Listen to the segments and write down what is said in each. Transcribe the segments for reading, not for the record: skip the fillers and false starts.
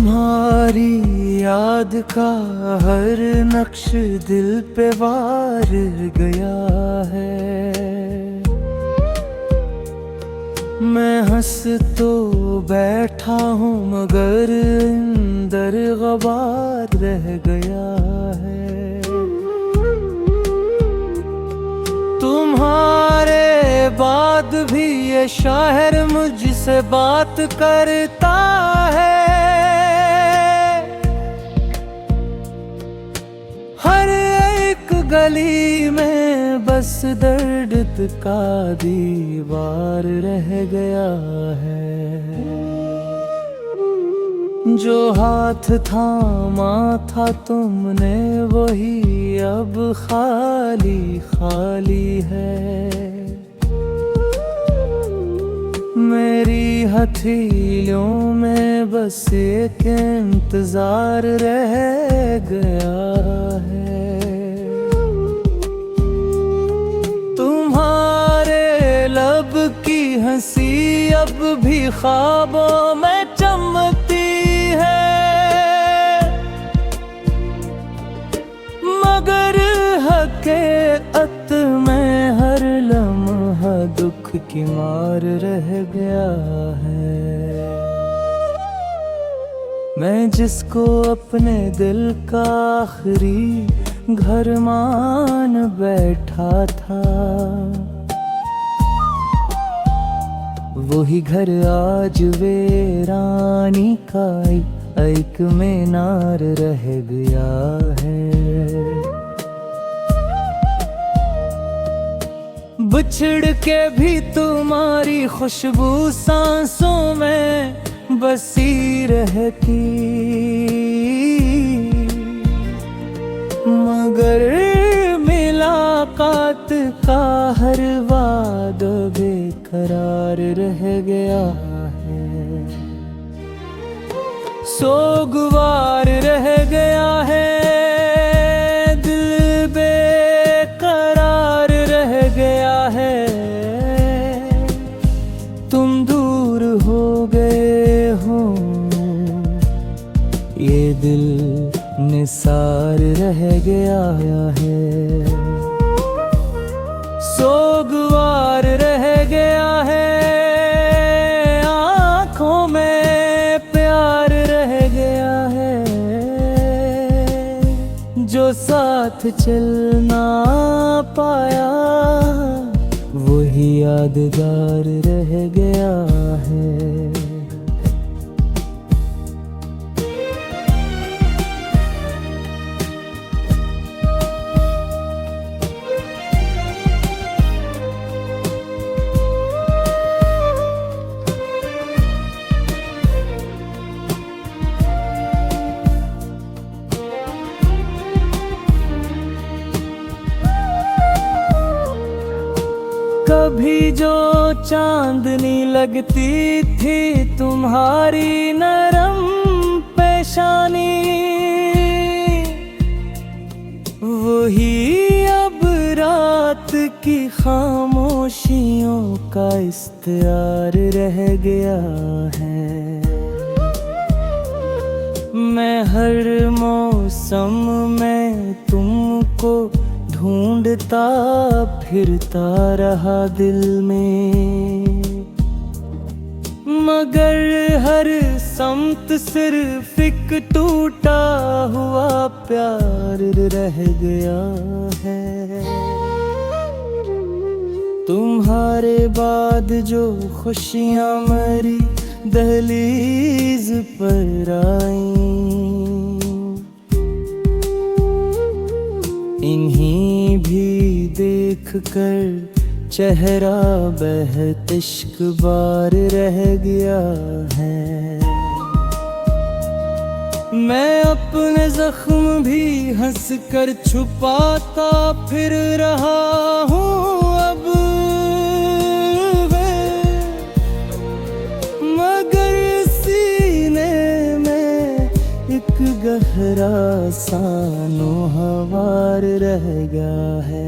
तुम्हारी याद का हर नक्श दिल पे वार गया है। मैं हंस तो बैठा हूँ मगर अंदर ग़बार रह गया है। तुम्हारे बाद भी ये शायर मुझसे बात करता है। हर एक गली में बस दर्द का दीवार रह गया है। जो हाथ थामा था तुमने वही अब खाली खाली है। मेरी हथेलियों में बस एक इंतजार रह गया है। तुम्हारे लब की हंसी अब भी ख्वाबों में चमकती है। मगर हकीकत में हर लम्हा दुख की मार रह गया है। मैं जिसको अपने दिल का आखिरी घर मान बैठा था, वही घर आज वीरानी का एक मीनार रह गया है। बिछड़ के भी तुम्हारी खुशबू सांसों में बसी रहती, मगर मुलाकात का हर वादा बेकरार रह गया है। सोगवार रह गया है, दिल बेकरार रह गया है। तुम दूर हो गए हो, ये दिल निसार रह गया है। सोगवार रह गया है, आँखों में प्यार रह गया है। जो साथ चल ना पाया वही यादगार रह गया है। कभी जो चांदनी लगती थी तुम्हारी नरम पेशानी, वही अब रात की खामोशियों का इख्तियार रह गया है। मैं हर मौसम में तुमको ढूंढता फिरता रहा दिल में, मगर हर समत सिर्फ एक टूटा हुआ प्यार रह गया है। तुम्हारे बाद जो खुशियां मेरी दहलीज पर आई, इन्हीं भी देख कर चेहरा बेहद इश्क बार रह गया है। मैं अपने जख्म भी हंस कर छुपाता फिर रहा हूँ अब, मगर सीने में एक गहरा सानो हवार रह गया है।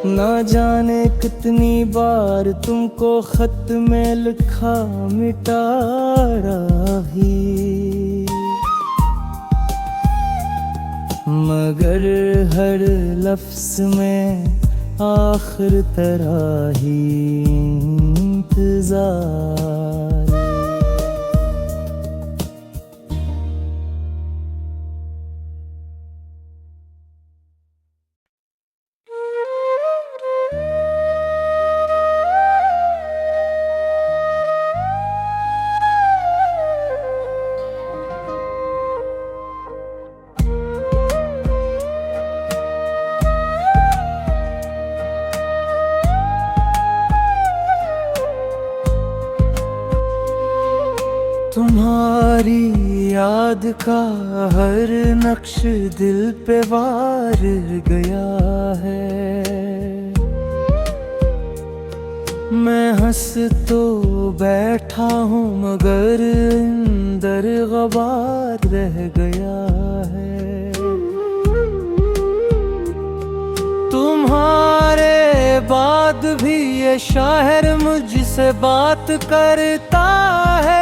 ना जाने कितनी बार तुमको खत में लिखा मिटा राही, मगर हर लफ्ज में आखिर तरह ही इंतजार। तुम्हारी याद का हर नक्श दिल पे वार गया है। मैं हंस तो बैठा हूँ मगर अंदर ग़बार रह गया है। तुम्हारे बाद भी ये शायर मुझसे बात करता है।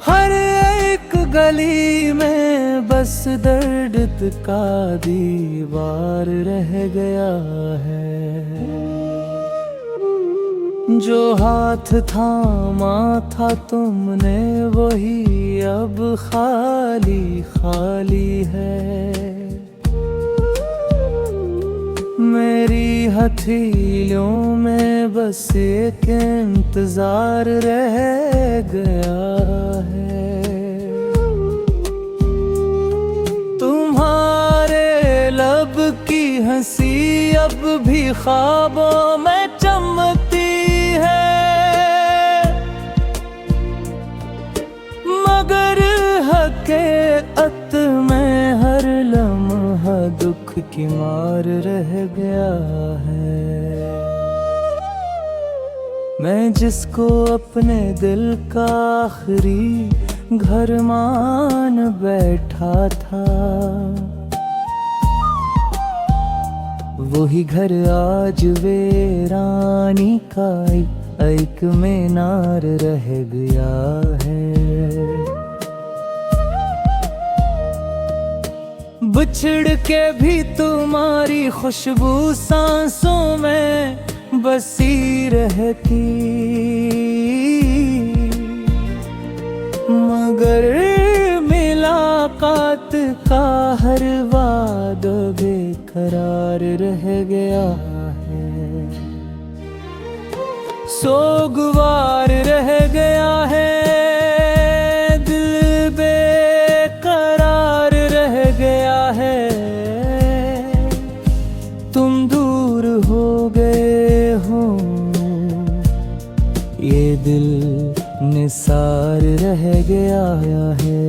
हर एक गली में बस दर्द का दीवार रह गया है। जो हाथ थामा था तुमने वही अब खाली खाली है। मेरी हथेलियों में बस एक इंतजार रह गया है। तुम्हारे लब की हंसी अब भी ख्वाबों में चमकती है, मगर हकीकत में हर लम्हा दुख की मार रह गया है। मैं जिसको अपने दिल का आखिरी घर मान बैठा था, वही घर आज वीरानी का एक मीनार रह गया है। बिछड़ के भी तुम्हारी खुशबू सांसों में बसी रहती, मगर मुलाकात का हर वादा बेकरार रह गया है। सोगवार रह गया है, दिल बेकरार रह गया है। तुम दूर हो गए हो, ये दिल निसार रह गया है।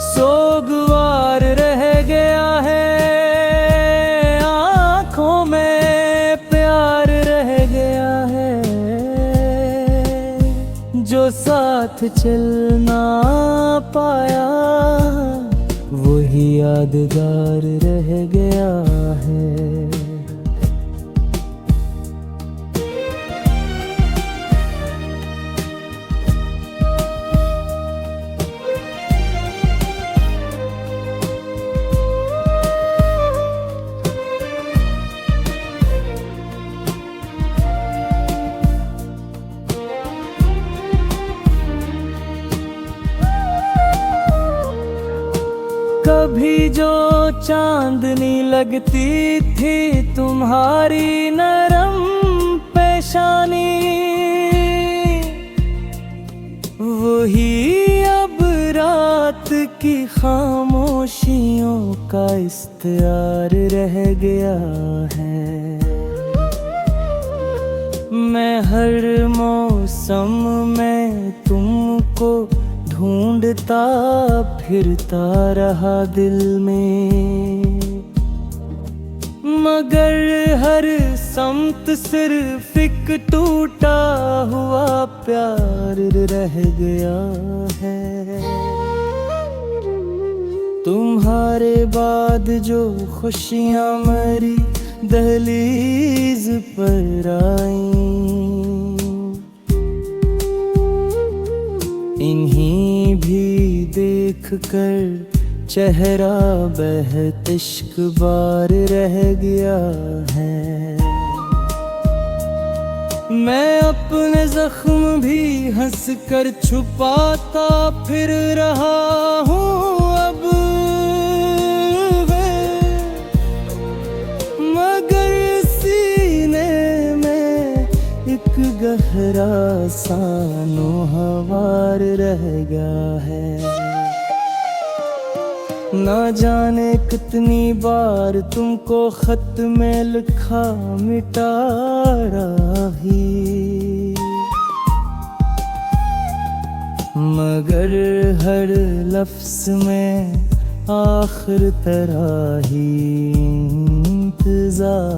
सोगवार रह गया है, आँखों में प्यार रह गया है। जो साथ चल ना पाया वही यादगार रह गया है। कभी जो चांदनी लगती थी तुम्हारी नरम पेशानी, वही अब रात की खामोशियों का इख्तियार रह गया है। मैं हर मौसम में तुमको ढूंढता फिरता रहा दिल में, मगर हर समत सिर्फ एक टूटा हुआ प्यार रह गया है। तुम्हारे बाद जो खुशियाँ मेरी दहलीज पर आई, इन्हीं भी देख कर चेहरा बेहद इश्क बार रह गया है। मैं अपने जख्म भी हंस कर छुपाता फिर रहा हूँ अब मगर सीने में एक गहरा सानो हवार रह गया है। ना जाने कितनी बार तुमको खत में लिखा मिटा रही, मगर हर लफ्ज में आखिर तरह ही इंतजार